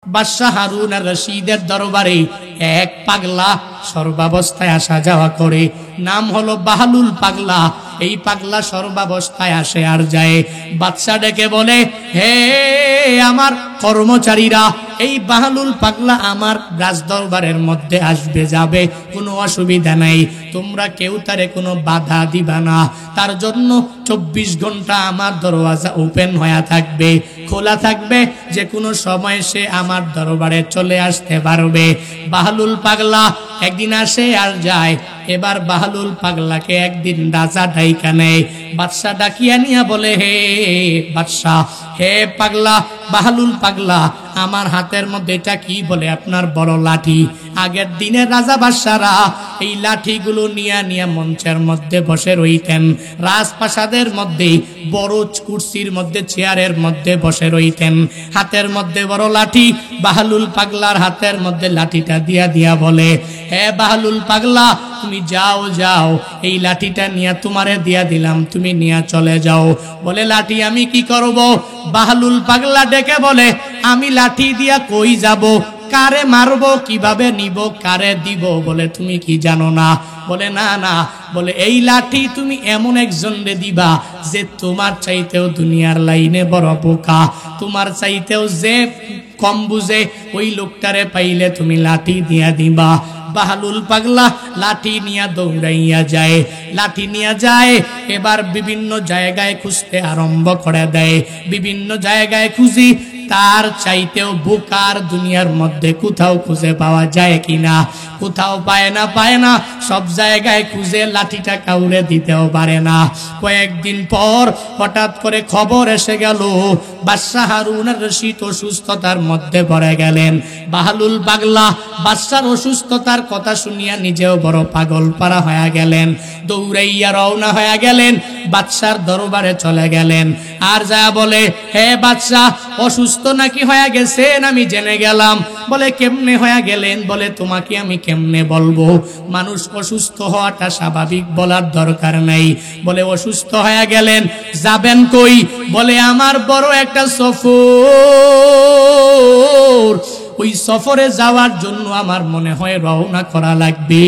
বাদশাহ হারুন আর রশিদের দরবারে এক পাগলা সর্বাবস্থায় আসা যাওয়া করে, নাম হলো বাহলুল পাগলা। এই পাগলা সর্বাবস্থায় আসে আর যায়। বাদশাহ ডেকে বলে, হে আমার কর্মচারীরা, এই বাহলুল পাগলা আমার রাজদরবারের মধ্যে আসবে যাবে, কোনো অসুবিধা নাই, তোমরা কেউ তারে কোনো বাধা দিবা না। তার জন্য 24 ঘন্টা আমার দরওয়াজা ওপেন হয়ে থাকবে, খোলা থাকবে, যে কোনো সময় সে আমার দরবারে চলে আসতে পারবে। বাহলুল পাগলা একদিন আসে আর যায়। এবার বাহলুল পাগলাকে একদিন রাজা ডাইকা নেয়। বাদশাহ ডাকিয়া নিয়া বলে, হে বাদশাহ, হে পাগলা, বাহলুল পাগলা, আমার হাতের মধ্যে এটা কি? বলে আপনার বড় লাঠি। আগের দিনের রাজা বাদশারা এই লাঠিগুলো নিয়া নিয়া মঞ্চের মধ্যে বসে রইতেন, রাজপ্রাসাদের মধ্যে বড় কুরসির মধ্যে চেয়ারের মধ্যে বসে রইতেন, হাতের মধ্যে বড় লাঠি। বাহলুল পাগলার হাতের মধ্যে লাঠিটা দিয়া দিয়া বলে, হে বাহলুল পাগলা, তুমি যাও যাও, এই লাঠিটা নিয়ে তোমারে দিয়া দিলাম, তুমি নিয়ে চলে যাও। বলে, লাঠি আমি কি করব? বাহলুল পাগলা ডেকে বলে, আমি লাঠি দিয়া কই যাব? কারে মারবো, কিভাবে নিব, কারে দিব? বলে, তুমি কি জানো না? বলে, না না। বলে, এই লাঠি তুমি এমন একজন রে দিবা যে তোমার চাইতেও দুনিয়ার লাইনে বড় বোকা, তোমার চাইতেও যে কম বুঝে, ওই লোকটারে পাইলে তুমি লাঠি দিয়া দিবা। বাহলুল পাগলা লাঠি নিয়ে দৌড়াইয়া যায়, লাঠি নিয়ে যায়। এবার বিভিন্ন জায়গায় খুঁজতে আরম্ভ করে দেয়, বিভিন্ন জায়গায় খুঁজি, তার চাইতেও বোকার দুনিয়ার মধ্যে কোথাও খুঁজে পাওয়া যায় কিনা, কোথাও পায় না, সব জায়গায় খুঁজে লাঠিটা কাউরে দিতেও পারে না। কয়েকদিন পর হঠাৎ করে খবর এসে গেল, বাদশাহ হারুন আর রশিদ অসুস্থতার মধ্যে পড়ে গেলেন। বাহলুল পাগলা বাদশার অসুস্থতার কথা শুনিয়া নিজেও বড় পাগল পারা হয়ে গেলেন, দৌড়াইয়া রওনা হয়ে গেলেন, বাদশার দরবারে চলে গেলেন। আর যা বলে, হে বাদশাহ, অসুস্থ নাকি হয়ে গেছেন? আমি জেনে গেলাম। বলে, কেমনে হয়ে গেলেন? বলে, তোমাকে আমি কেমনে বলবো, মানুষ অসুস্থ হওয়াটা স্বাভাবিক, বলার দরকার নাই। বলে, অসুস্থ হয়ে গেলেন, যাবেন কই? বলে, আমার বড় একটা সফর, ওই সফরে যাওয়ার জন্য আমার মনে হয় রওনা করা লাগবে,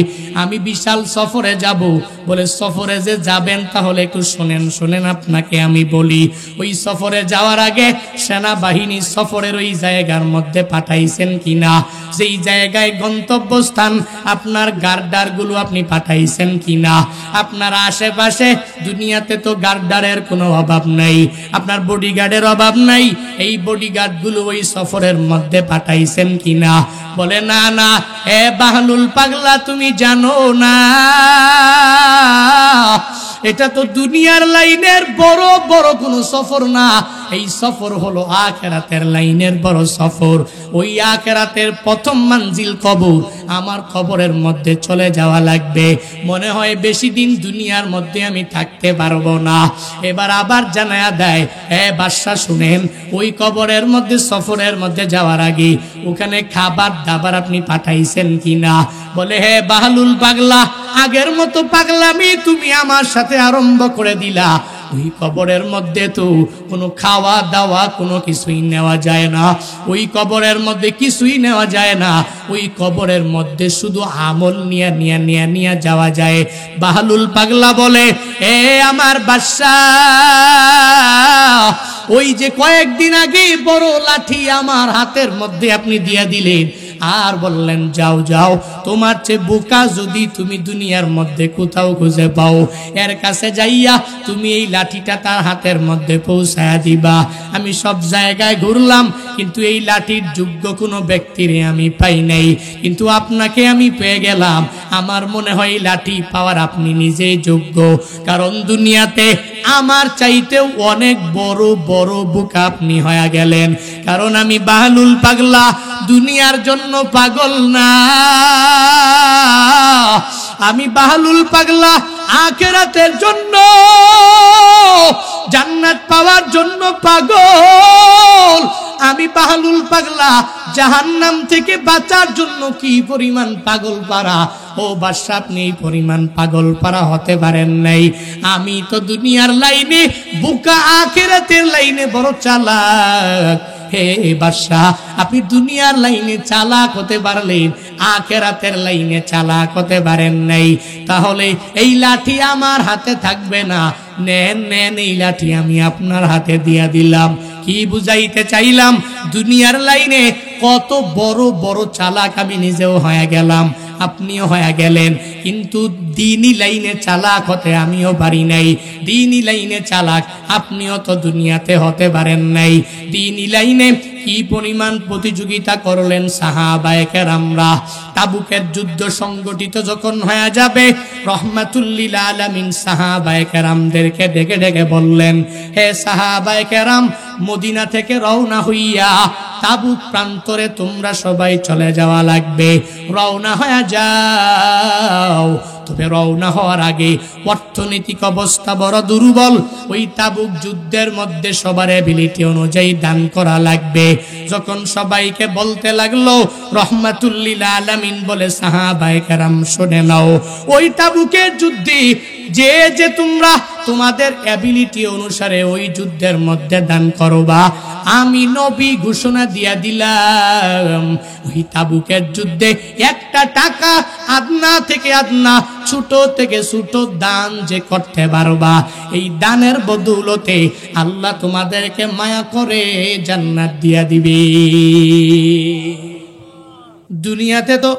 আমি বিশাল সফরে যাব। বলে, সফরে যে যাবেন তাহলে একটু শোনেন, আপনাকে আমি বলি। ওই সফরে যাওয়ার আগে সেনাবাহিনী সফরের ওই জায়গার মধ্যে পাঠাইছেন কিনা, যেই জায়গায় গন্তব্যস্থান আপনার গার্ডার গুলো আপনি পাঠাইছেন কিনা, আপনার আশেপাশে দুনিয়াতে তো গার্ডারের কোনো অভাব নাই, আপনার বডিগার্ডের অভাব নাই, এই বডিগার্ড গুলো ওই সফরের মধ্যে পাঠাইছেন কিনা? বলে, না না। এ বাহলুল পাগলা, তুমি জানো না, এটা তো দুনিয়ার লাইনের বড় বড় কোনো সফর না, এই সফর হলো আখিরাতের লাইনের বড় সফর। ওই আখিরাতের প্রথম মঞ্জিল কবর, আমার কবরের মধ্যে চলে যাওয়া লাগবে। মনে হয় বেশি দিন দুনিয়ার মধ্যে আমি থাকতে পারবো না। এবার আবার জানায়া দেয়, হে বাদশাহ শুনেন, ওই কবরের মধ্যে সফরের মধ্যে যাওয়ার আগে ওখানে খাবার দাবার আপনি পাঠাইছেন কিনা? বলে, হে বাহলুল পাগলা, আগের মতো পাগলামি তুমি আমার সাথে আরম্ভ করে দিলা। ওই কবরের মধ্যে তো কোনো খাওয়া দাওয়া কোনো কিছুই নেওয়া যায় না, ওই কবরের মধ্যে কিছুই নেওয়া যায় না, ওই কবরের মধ্যে শুধু আমল নিয়ে যাওয়া যায়। বাহলুল পাগলা বলে, এ আমার বাদশাহ, ওই যে কয়েকদিন আগে বড় লাঠি আমার হাতের মধ্যে আপনি দিয়ে দিলেন, আর বললেন যাও যাও, তোমার চেয়ে বোকা যদি তুমি দুনিয়ার মধ্যে কোথাও খুঁজে পাও, এর কাছে যাইয়া তুমি এই লাঠিটা তার হাতের মধ্যে পৌঁছায়া দিবা। আমি সব জায়গায় ঘুরলাম, কিন্তু এই লাঠির যোগ্য কোনো ব্যক্তিরে আমি পাই নাই, কিন্তু আপনাকে আমি পেয়ে গেলাম। আমার মনে হয় লাঠি পাওয়ার আপনি নিজেই যোগ্য, কারণ দুনিয়াতে আমার চাইতেও অনেক বড় বড় বোকা আপনি হয়ে গেলেন। কারণ আমি বাহলুল পাগলা দুনিয়ার জন্য পাগল না, আমি বাহলুল পাগলা আখিরাতের জন্য, জান্নাত পাওয়ার জন্য পাগল। আমি বাহলুল পাগলা জাহান্নাম থেকে বাঁচার জন্য কি পরিমাণ পাগল পারা। ও বাদশা, আপনি এই পরিমাণ পাগল পারা হতে পারেন নাই। আমি তো দুনিয়ার লাইনে বোকা, আখিরাতের লাইনে বড় চালাক। হে বাদশাহ, আপনি দুনিয়ার লাইনে চালাক হতে পারলেন, আখিরাতের লাইনে চালাক হতে পারেন নাই, তাহলে এই লাঠি আমার হাতে থাকবে না, নেন নেন এই লাঠি আমি আপনার হাতে দিয়া দিলাম। কি বুঝাইতে চাইলাম? দুনিয়ার লাইনে কত বড় বড় চালাক আমি নিজেও হয়ে গেলাম, আপনিও হয়ে গেলেন, কিন্তু দ্বীনি লাইনে চালাক হতে আমিও পারি নাই। দ্বীনি লাইনে চালাক আপনিও তো দুনিয়াতে হতে পারেন নাই। দ্বীনি লাইনে কি পরিমাণ প্রতিযোগিতা করলেন সাহাবায়ে কেরামরা। তাবুকের যুদ্ধ সংগঠিত যখন হয়ে যাবে, রহমাতুল্লিল আলামিন সাহাবায়ে কেরামদেরকে ডেকে ডেকে বললেন, হে সাহাবায়ে কেরাম, মদিনা থেকে রওনা হইয়া তাবুক প্রান্তরে তোমরা সবাই চলে যাওয়া লাগবে, রওনা হয়ে যাও। তবে রওনা হওয়ার আগে অর্থনৈতিক অবস্থা বড় দুর্বল, ওই তাবুক যুদ্ধের মধ্যে সবার এবিলিটি অনুযায়ী দান করা লাগবে। যখন সবাইকে বলতে লাগলো, রহমাতুল্লিল আলামিন বলে, সাহাবায়ে কেরাম শুনে নাও, ওই তাবুকের যুদ্ধে যে যে তোমরা তোমাদের এবিলিটি অনুসারে ওই যুদ্ধের মধ্যে দান করবা, আমি নবী ঘোষণা দিয়া দিলাম, ওই তাবুকের যুদ্ধে একটা টাকা আদনা থেকে আদনা, ছোট থেকে ছোট দান যে করতে পারবা, এই দানের বদৌলতে আল্লাহ তোমাদেরকে মায়া করে জান্নাত দিয়া দিবে। দুনিয়াতে তো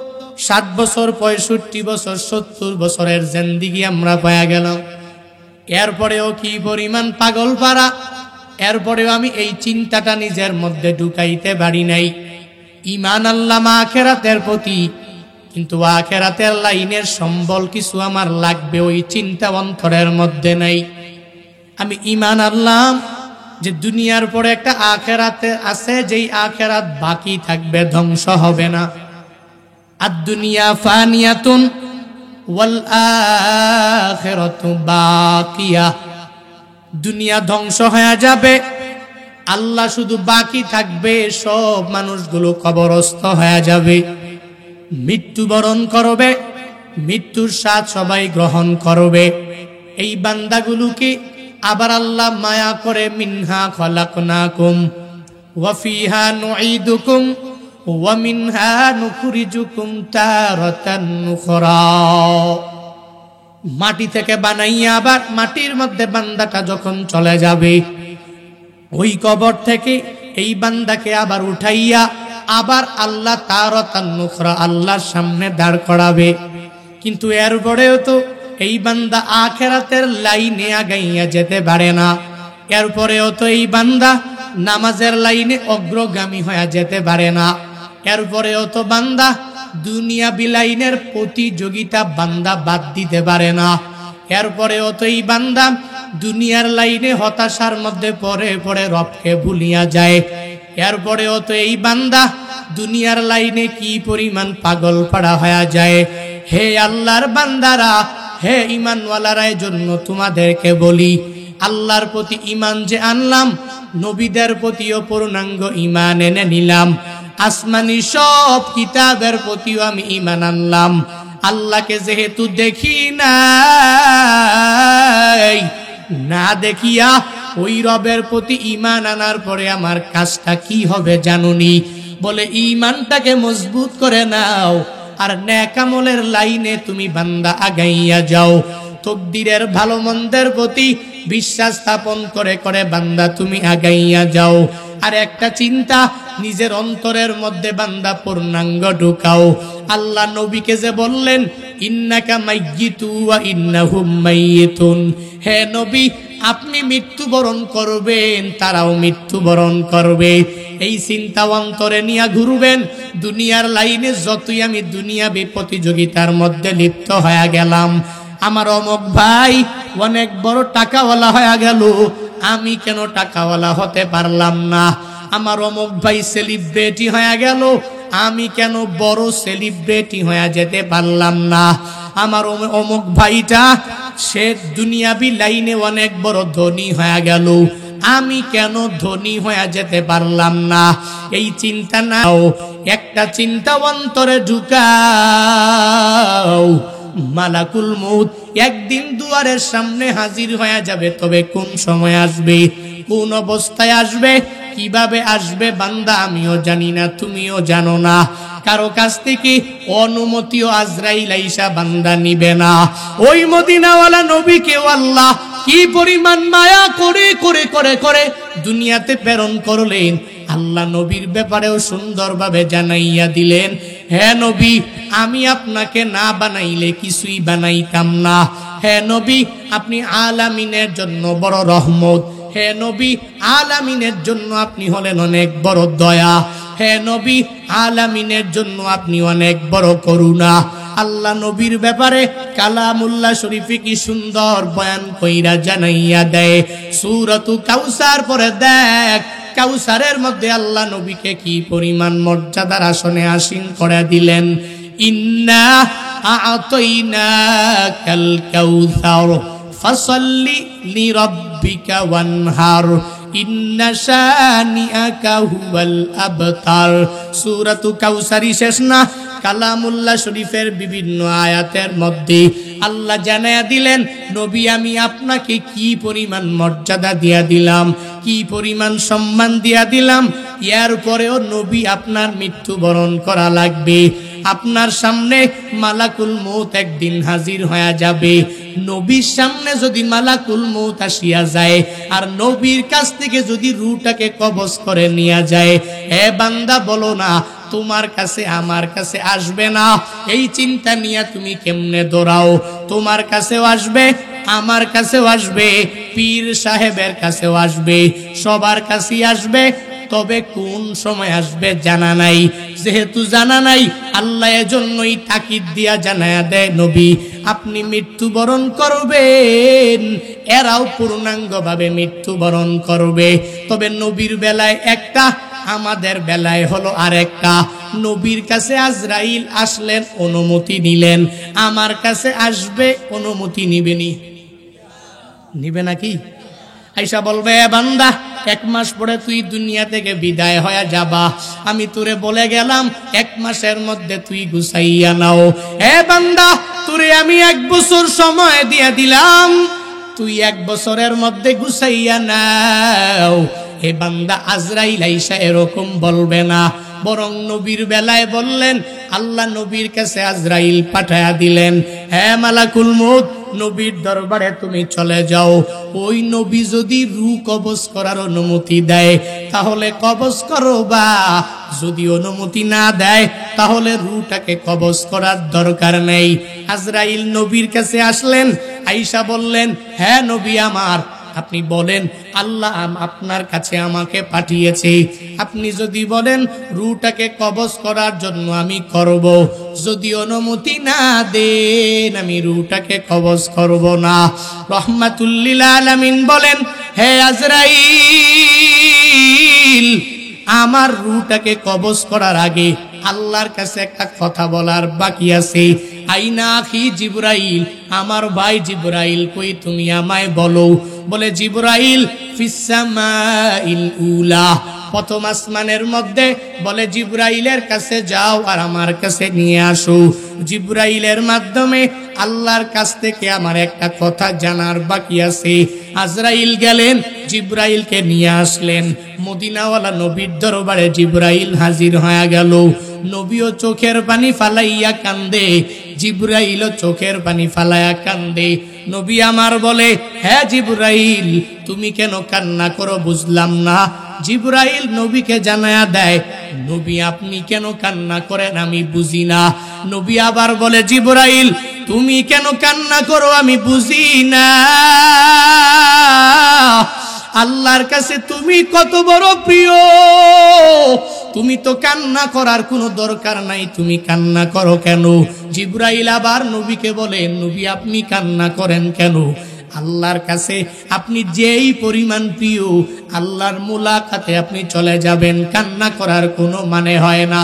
60 বছর, 65 বছর, 70 বছরের জিন্দেগি আমরা পায়া গেলাম, এরপরেও কি পরিমাণ পাগল পারা, এরপরেও আমি এই চিন্তাটা নিজের মধ্যে ঢুকাইতে পারি নাই। ঈমান আল্লাহ আখিরাতের প্রতি, কিন্তু আখিরাতের লাইনের সম্বল কিছু আমার লাগবে, ওই চিন্তা অন্তরের মধ্যে নাই। আমি ঈমান আনলাম যে দুনিয়ার পরে একটা আখিরাতে আছে, যেই আখিরাত বাকি থাকবে, ধ্বংস হবে না। আদ-দুনিয়া ফানিয়াতুন ওয়াল আখিরাতু বাকিয়া। দুনিয়া ধ্বংস হয়ে যাবে, আল্লাহ শুধু বাকি থাকবে, সব মানুষগুলো কবরস্থ হয়ে যাবে, মৃত্যুবরণ করবে, মৃত্যুর স্বাদ সবাই গ্রহণ করবে। এই বান্দাগুলোকে আবার আল্লাহ মায়া করে, মিনহা খলাকনাকুম ওয়া ফিহা নুঈদুকুম ওয়া মিনহা নুখরিজুকুম তারাতান উখরা। মাটি থেকে বানাইয়া আবার মাটির মধ্যে বান্দাটা যখন চলে যাবে, ওই কবর থেকে এই বান্দাকে আবার উঠাইয়া আবার আল্লাহ তারাতান উখরা আল্লাহর সামনে দাঁড় করাবে। কিন্তু এরপরেও তো এই বান্দা আখিরাতের লাইনে আগাইয়া যেতে পারে না, এরপরেও তো এই বান্দা নামাজের লাইনে অগ্রগামী হয়ে যেতে পারে না, এরপরেও তো বান্দা দুনিয়া বিলাইনের প্রতিযোগিতা বান্দা বাদ দিতে পারে না, এরপরেও তো এই বান্দা দুনিয়ার লাইনে হতাশার মধ্যে পড়ে পড়ে রবকে ভুলিয়া যায়, এরপরেও তো এই বান্দা দুনিয়ার লাইনে কি পরিমাণ পাগল পাড়া হয়ে যায়। হে আল্লাহর বান্দারা, হে ঈমানওয়ালারা, জন্য তোমাদেরকে বলি, আল্লাহর প্রতি ঈমান যে আনলাম, নবীদের প্রতিও পূর্ণাঙ্গ ঈমান এনে নিলাম, আসমানি সব কিতাবের প্রতিও আমি ঈমান আনলাম। আল্লাহকে যেহেতু দেখি নাই, না দেখিয়া ওই রবের প্রতি ঈমান আনার পরে আমার কাজটা কি হবে জানুনি? বলে ঈমানটাকে মজবুত করে নাও, আর নেক আমলের লাইনে তুমি বান্দা আগাইয়া যাও। তকদিরের ভালো মন্দের প্রতি বিশ্বাস স্থাপন করে করে বান্দা তুমি আগাইয়া যাও। আর একটা চিন্তা নিজের অন্তরের মধ্যে বান্দা পূর্ণাঙ্গ ঢুকাও। আল্লাহ নবীকে যে বললেন, ইন্নাকা মাইয়িতু ওয়া ইন্নাহুম মাইয়িতুন, হে নবী আপনি মৃত্যুবরণ করবেন, তারাও মৃত্যুবরণ করবে। এই চিন্তা অন্তরে নিয়ে ঘুরবেন। দুনিয়ার লাইনে যতই আমি দুনিয়াবী প্রতিযোগিতার মধ্যে লিপ্ত হয়ে গেলাম, আমার অমুক ভাই অনেক বড় টাকাওয়ালা হয়ে গেল, আমি কেন টাকাওয়ালা হতে পারলাম না? আমার অমুক ভাই সেলিব্রিটি হয়ে গেল, আমি কেন বড় সেলিব্রিটি হয়ে যেতে পারলাম না? আমার অমুক ভাইটা সে দুনিয়াবী লাইনে অনেক বড় ধনী হয়ে গেল, আমি কেন ধনী হয়ে যেতে পারলাম না? এই চিন্তা নাও, একটা চিন্তা অন্তরে ঢুকাও, মালাকুল মউত একদিন দুয়ারের সামনে হাজির হয়ে যাবে। তবে কোন সময় আসবে, কোন অবস্থায় আসবে, কিভাবে আসবে বান্দা আমিও জানি না, তুমিও জানো না। কারো কাছ থেকে অনুমতিও আজরাইল আইসা বান্দা নিবে না। ওই মদিনাওয়ালা নবীকে আল্লাহ কি পরিমাণ মায়া করে করে করে করে দুনিয়াতে প্রেরণ করলেন। আল্লাহ নবীর ব্যাপারেও সুন্দরভাবে জানাইয়া দিলেন, হে নবী, আমি আপনাকে না বানাইলে কিছুই বানাইতাম না। হে নবী, আপনি আলামিনের জন্য বড় রহমত। হে নবী, আলামিনের জন্য আপনি হলেন অনেক বড় দয়া। হে নবী, আলামিনের জন্য আপনি অনেক বড় করুণা। আল্লাহ নবীর ব্যাপারে কালামুল্লাহ শরীফে কি সুন্দর বয়ান কইরা জানাইয়া দেয়। সূরাতু কাউসার পরে দেখ, কাউসারের মধ্যে আল্লাহ নবীকে কি পরিমাণ মর্যাদার আসনে আসীন করে দিলেন। ইন্না আ'তাইনাকাল কাউসার ফাসাল্লি লিরাব্বিকা ওয়ানহার ইন্না শানিআকা হুয়াল আবতার। সূরাতু কাউসারই শেষ না, কালামুল্লাহ শরীফের বিভিন্ন আয়াতের মধ্যে আল্লাহ জানায়া দিলেন, নবী আমি আপনাকে কি পরিমাণ মর্যাদা দিয়া দিলাম, কি পরিমাণ সম্মান দিয়া দিলাম। এর পরেও নবী আপনার মৃত্যুবরণ করা লাগবে। আপনার সামনে মালাকুল মউত একদিন হাজির হয়ে যাবে। নবীর সামনে যদি মালাকুল মউত আসিয়া যায় আর নবীর কাছ থেকে যদি রূহটাকে কবজ করে নিয়ে যায়, এ বান্দা বলো না তোমার কাছে আমার কাছে আসবে না? এই চিন্তা নিয়ে তুমি কেমনে দৌড়াও? তোমার কাছেও আসবে, আমার কাছেও আসবে, পীর সাহেবের কাছেও আসবে, সবার কাছেই আসবে। তবে কোন সময় আসবে জানা নাই। যেহেতু জানা নাই, আল্লাহ এজন্যই তাকিদ দিয়া জানায়া দেয়, নবী আপনি মৃত্যুবরণ করবেন। এরাও পূর্ণাঙ্গভাবে মৃত্যুবরণ করবে। তবে নবীর বেলায় একটা, আমাদের বেলায় হলো আরেকটা। নবীর কাছে আজরাইল আসলেন, অনুমতি নিলেন। আমার কাছে আসবে, অনুমতি নিবেনি? নিবে নাকি? আইসা বলবে, বান্দা 1 মাস পরে তুই দুনিয়া থেকে বিদায় হয়ে যাবা। আমি তোরে বলে গেলাম 1 মাসের মধ্যে তুই গুছাইয়া নাও। এ বান্দা, তোরে আমি 1 বছর সময় দিয়ে দিলাম, তুই 1 বছরের মধ্যে গুছাইয়া নাও। হে বান্দা, আজরাইল আইসা এরকম বলবে না, বরং নবীর বেলায় বললেন, আল্লাহ নবীর কাছে আজরাইল পাঠায়া দিলেন, হে মালাকুল মউত, নবীর দরবারে তুমি চলে যাও। ওই নবী যদি রূহ কবজ করার অনুমতি দেয় তাহলে কবজ করো, বা যদি অনুমতি না দেয় তাহলে রূহটাকে কবজ করার দরকার নেই। আজরাইল নবীর কাছে আসলেন, আয়েশা বললেন, হ্যাঁ নবী আমার, আপনি বলেন আল্লাহ আপনার কাছে আমাকে পাঠিয়েছে। আপনি যদি বলেন রূহটাকে কবজ করার জন্য আমি করব, যদি অনুমতি না দেন আমি রূহটাকে কবজ করব না। রহমাতুল লিল আলামিন বলেন, হে আজরাইল, আমার রূহটাকে কবজ করার আগে আল্লাহর কাছে একটা কথা বলার বাকি আছে। আইনা আখি জিবরাইল, আমার ভাই জিবরাইল কই, তুমি আমায় বলো। বলে, জিবরাইল ফিস সামাইল উলা, প্রথম আসমানের মধ্যে। বলে, জিবরাইলের কাছে যাও আর আমার কাছে নিয়ে আসো। জিবরাইলের মাধ্যমে আল্লাহর কাছ থেকে আমার একটা কথা জানার বাকি আছে। আজরাইল গেলেন, জিবরাইলকে নিয়ে আসলেন। মদিনাওয়ালা নবীর দরবারে জিবরাইল হাজির হয়ে গেল। নবীও চোখের পানি ফালাইয়া কান্দে, জিবরাইলও চোখের পানি ফালাইয়া কান্দে। নবী আমার বলে, হ্যাঁ জিবরাইল, তুমি কেন কান্না করো বুঝলাম না। জিবরাইল নবীকে জানায়া দেয়, নবী আপনি কেন কান্না করেন আমি বুঝি না। নবী আবার বলে, জিবরাইল তুমি কেন কান্না করো আমি বুঝি না। আল্লাহর কাছে তুমি কত বড় প্রিয়, তুমি তো কান্না করার কোনো দরকার নাই, তুমি কান্না করো কেন? জিবরাইল আবার নবীকে বলেন, নবী আপনি কান্না করেন কেন? আল্লাহর কাছে আপনি যেই পরিমাণ প্রিয়, আল্লাহর মুলাকাতে আপনি চলে যাবেন, কান্না করার কোনো মানে হয় না।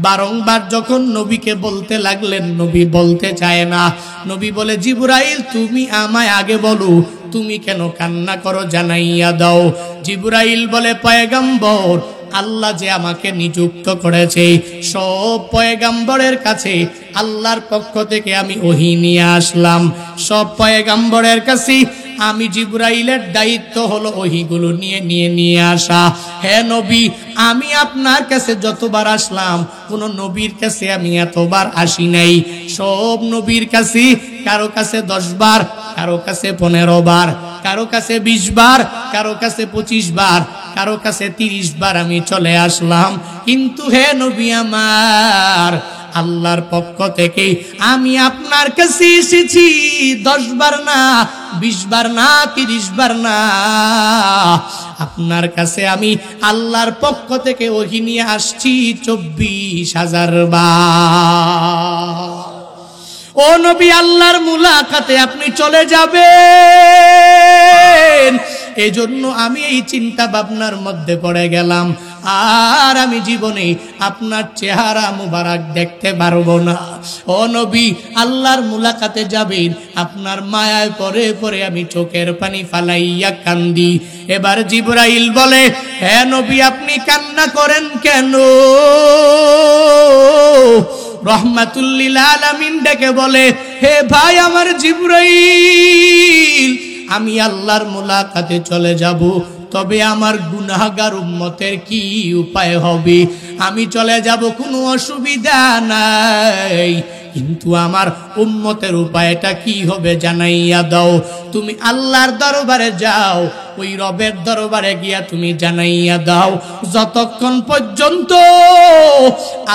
বারংবার যখন নবীকে বলতে লাগলেন, নবী বলতে চায় না। নবী বলে, জিবরাইল তুমি আমায় আগে বলো, তুমি কেন কান্না করো জানাইয়া দাও। জিবরাইল বলে, পয়গম্বর আল্লাহ যে আমাকে নিযুক্ত করেছে, সব পয়গাম্বরের কাছে আল্লাহর পক্ষ থেকে আমি ওহী নিয়ে আসলাম। সব পয়গাম্বরের কাছে আমি জিবরাইলের দায়িত্ব হলো ওহীগুলো নিয়ে আসা। হে নবী, আমি আপনার কাছে যতবার আসলাম, কোন নবীর কাছে আমি এতবার আসি নাই। সব নবীর কাছে কারো কাছে 10 বার, কারো কাছে 15 বার, কারো কাছে 20 বার, কারো কাছে 25 বার, কারো কাছে 30 বার আমি চলে আসলাম। কিন্তু হে নবী আমার, আল্লাহর পক্ষ থেকে আমি আপনার কাছে এসেছি 10 বার না, 20 বার না, 30 বার না। আপনার কাছে আমি আল্লাহর পক্ষ থেকে ওহী নিয়ে আসছি 24,000 বার। ও নবী, আল্লাহর মুলাকাতে আপনি চলে যাবেন, এজন্য আমি এই চিন্তা ভাবনার মধ্যে পড়ে গেলাম, আর আমি জীবনে আপনার চেহারা মুবারক দেখতে পারবো না। ও নবী, আল্লাহর মুলাকাতে যাবেন, আপনার মায়ায় পরে পরে আমি চোখের পানি ফালাইয়া কান্দি। এবার জিবরাইল বলে, হে নবী, আপনি কান্না করেন কেন? রহমাতুল লিল আলামিন ডেকে বলে, হে ভাই আমার জিবরাইল, আমি আল্লাহর মুলাকাতে চলে যাব, তবে আমার গুনাহগার উম্মতের কি উপায় হবে? আমি চলে যাব, কোনো অসুবিধা নাই, কিন্তু আমার উম্মতের উপায়টা কি হবে জানাইয়া দাও। তুমি আল্লাহর দরবারে যাও, ওই রবের দরবারে গিয়া তুমি জানাইয়া দাও, যতক্ষণ পর্যন্ত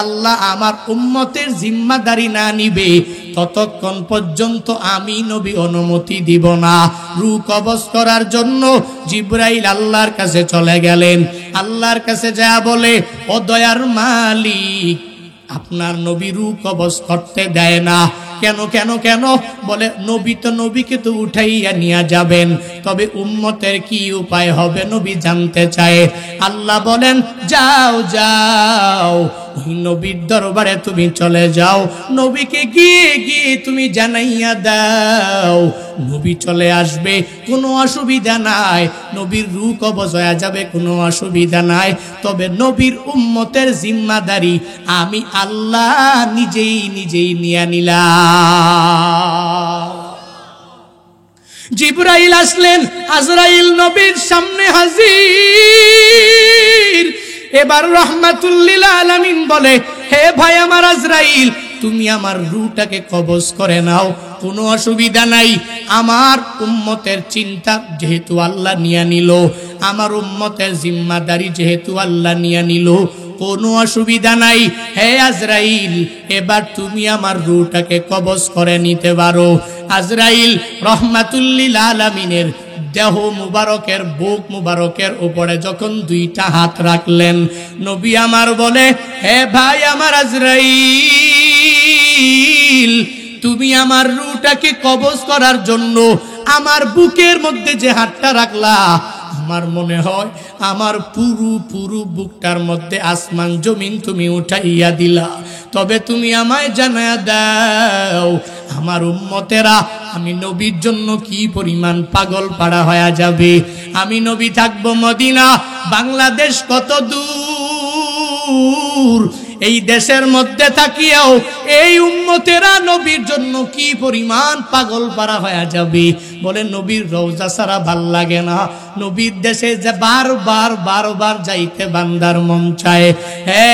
আল্লাহ আমার উম্মতের জিম্মাদারি না নিবে, ততক্ষণ পর্যন্ত আমি নবী অনুমতি দিব না। রূহ কবজ করার জন্য জিবরাইল আল্লাহর কাছে চলে গেলেন। আল্লাহর কাছে যা বলে, ও দয়ার মালিক, আপনার নবী রূহ কবজ করতে দেয় না। কেন কেন কেন? বলে, নবী তো নবীকে তো উঠাইয়া নিয়ে যাবেন, তবে উম্মতের কি উপায় হবে নবী জানতে চায়। আল্লাহ বলেন, যাও যাও, ওই নবীর দরবারে তুমি চলে যাও, নবীকে গিয়ে গিয়ে তুমি জানাইয়া দাও, নবী চলে আসবে, কোনো অসুবিধা নাই, নবীর রূহ কবজ হয়ে যাবে, কোনো অসুবিধা নাই, তবে নবীর উম্মতের জিম্মাদারি আমি আল্লাহ নিজেই নিয়ে নিলাম। জিবরাইল আসলেন, আজরাইল নবীর সামনে হাজির। এবার রহমাতুল লিল আলামিন বলে, হে ভাই আমার আজরাইল, তুমি আমার রূহটাকে কবজ করে নাও, কোনো অসুবিধা নাই। আমার উম্মতের চিন্তা যেহেতু আল্লাহ নিয়ে নিল, আমার উম্মতের জিম্মাদারি যেহেতু আল্লাহ নিয়ে নিল, কোনো অসুবিধা নাই। হে আজরাইল, এবার তুমি আমার রূহটাকে কবজ করে নিতে পারো। আজরাইল রহমাতুল লিল আলামিনের দেহ মুবারকের, বুক মুবারকের উপরে যখন 2টা হাত রাখলেন, নবী আমার বলে, হে ভাই আমার আজরাইল, তুমি আমার রূহটাকে কবজ করার জন্য আমার বুকের মধ্যে যে হাতটা রাখলা, আমার মনে হয় আমার পুরো বুকটার মধ্যে আসমান জমিন তুমি উঠাইয়া দিলা। তবে তুমি আমায় জানায়া দাও, আমার উম্মতেরা আমি নবীর জন্য কি পরিমাণ পাগল পাড়া হয়ে যাবে। আমি নবী থাকবো মদিনা, বাংলাদেশ কত দূর, এই দেশের মধ্যে থাকিয়াও এই উম্মতেরা নবীর জন্য কি পরিমাণ পাগল পারা হয়ে যাবে। বলে, নবীর রওজা ছাড়া ভাল লাগে না, নবীর দেশে যে বারবার যাইতে বান্দার মন চায়। হে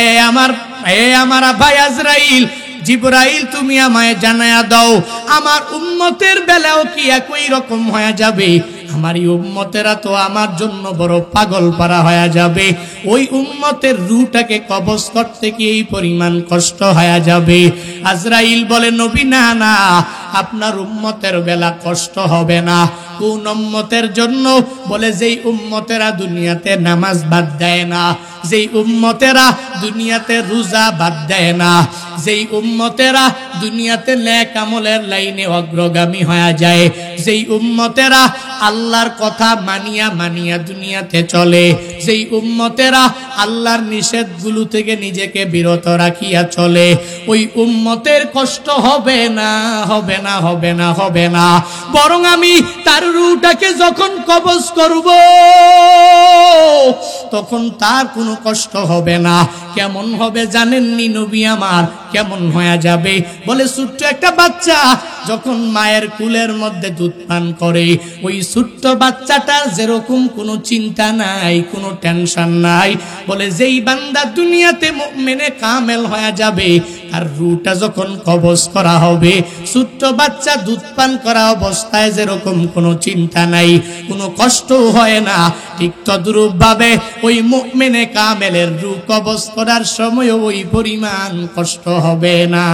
আমার ভাই আজরাইল, জিবরাইল, তুমি আমায় জানায়া দাও, আমার উম্মতের বেলাও কি একই রকম হয়ে যাবে? আমার এই উম্মতেরা তো আমার জন্য বড় পাগল পারা হয়ে যাবে, ওই উম্মতের রূহটাকে কবজ করতে কি এই পরিমাণ কষ্ট হয়ে যাবে? আজরাইল বলে, নবী না না, আপনার উম্মতের বেলা কষ্ট হবে না। কোন উম্মতের জন্য? বলে, যেই উম্মতেরা দুনিয়াতে নামাজ বাদ দেয় না, যেই উম্মতেরা দুনিয়াতে রোজা বাদ দেয় না, যেই উম্মতেরা দুনিয়াতে নেক আমলের লাইনে অগ্রগামী হয়ে যায়, যেই উম্মতেরা আল্লাহর কথা মানিয়া মানিয়া দুনিয়াতে চলে, যেই উম্মতেরা আল্লাহর নিষেধগুলো থেকে নিজেকে বিরত রাখিয়া চলে, ওই উম্মতের কষ্ট হবে না, হবে না, হবে না, হবে না। বরং আমি তার রূহটাকে যখন কবজ করব তখন তার কোনো কষ্ট হবে না। কেমন হবে জানেননি নবী আমার? কেমন হয়ে যাবে বলে, ছোট্ট একটা বাচ্চা যখন মায়ের কুলের মধ্যে দুধ পান করে, ওই ছোট্ট বাচ্চাটার যেরকম কোনো চিন্তা নাই, কোনো টেনশন নাই, বলে যেই বান্দা দুনিয়াতে মুমিনে কামেল হয়ে যাবে, আর রূহটা যখন কবজ করা হবে, ছোট্ট বাচ্চা দুধ পান করা অবস্থায় যেরকম কোনো চিন্তা নাই, কোনো কষ্ট হয় না, ঠিক তদ্রূপ ভাবে ওই মুমিনে কামেলের রূহ কবজ করার সময় ওই পরিমাণ কষ্ট হবে না।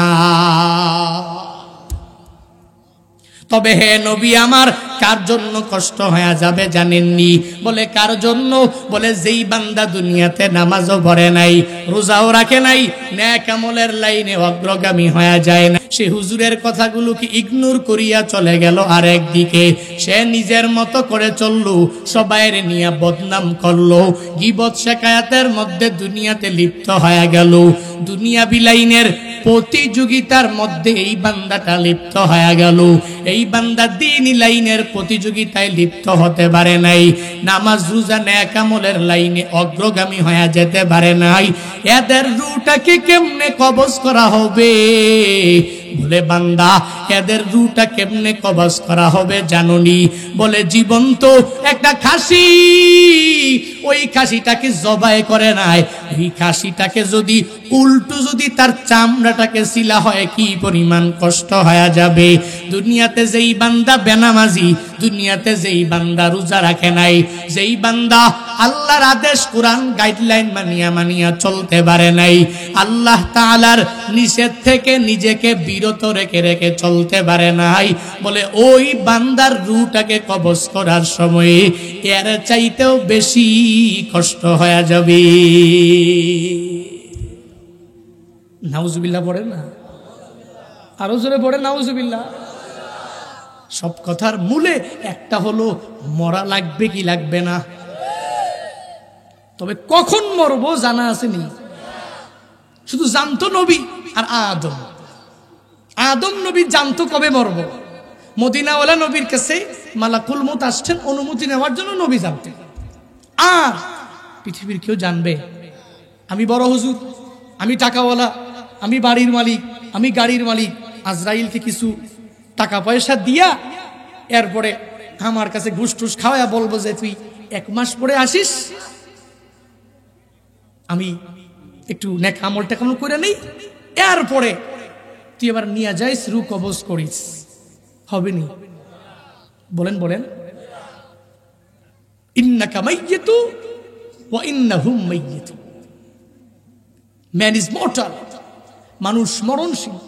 তবে হে নবী আমার, কার জন্য কষ্ট হয়ে যাবে জানেননি? বলে কার জন্য? বলে যেই বান্দা দুনিয়াতে নামাজও পড়ে নাই, রোজাও রাখে নাই, নেক আমলের লাইনে অগ্রগামী হয়ে যায় না, সে হুজুরের কথাগুলোকে ইগনোর করিয়া চলে গেল আরেক দিকে, সে নিজের মতো করে চললো, সবাইর নিয়ে বদনাম করলো, গীবত শিকায়াতের মধ্যে দুনিয়াতে লিপ্ত হয়ে গেল, দুনিয়া বিলাইনের প্রতিযোগিতার মধ্যে এই বান্দাটা লিপ্ত হয়ে গেল। এই বান্দা দ্বীনি লাইনের প্রতিযোগিতায় লিপ্ত হতে পারে নাই, নামাজ রোজা নেক আমলের লাইনে অগ্রগামী হয়ে যেতে পারে নাই। এদের রূহটাকে কেমনে কবজ করা হবে? বলে বান্দা, এদের রূহটা কেমনে কবজ করা হবে জানোনি? বলে জীবন্ত একটা খাসি, ওই খাসিটাকে জবাই করে নাই, ওই খাসিটাকে যদি উল্টো যদি তার চামড়াটাকে ছিলা হয়, কি পরিমাণ কষ্ট হয়ে যাবে। দুনিয়াতে যেই বান্দা বেনামাজি, দুনিয়াতে যেই বান্দা রোজা রাখে নাই, যেই বান্দা আল্লাহর আদেশ কোরআন গাইডলাইন মানিয়া মানিয়া চলতে পারে নাই, আল্লাহ তাআলার নিষেধ থেকে নিজেকে বিরত রেখে রেখে চলতে পারে নাই, বলে ওই বান্দার রূহটাকে কবজ করার সময়ে এর চাইতেও বেশি কষ্ট হয়ে যাবে। নাউজুবিল্লাহ পড়ে না? আরো জোরে পড়ে নাউজুবিল্লাহ। সব কথার মূলে একটা হলো, মরা লাগবে কি লাগবে না? তবে কখন মরবো জানা আসেনি, শুধু জানতো নবী আর আদম। আদম নবী জানতো কবে মরবো। মদিনাওয়ালা নবীর কাছে মালাকুল মউত আসছেন অনুমতি নেওয়ার জন্য, নবী জানতেন। আর পৃথিবীর কেউ জানবে আমি বড় হুজুর, আমি টাকাওয়ালা, আমি বাড়ির মালিক, আমি গাড়ির মালিক, আজরাইলকে কিছু টাকা পয়সা দিয়া এরপরে আমার কাছে ঘুষ টুস খাওয়া বলবো যে তুই 1 মাস পরে আসিস, আমি একটু নেক আমল টাকামল করে নেই, এরপরে তুই আবার নিয়ে যাইস, রূহ কবজ করিস, হবে নি? বলেন বলেন। ইন্নাকা মাইয়িতু ওয়া ইন্নাহুম মাইয়িতুন। ম্যান ইজ মর্টাল, মানুষ মরণশীল,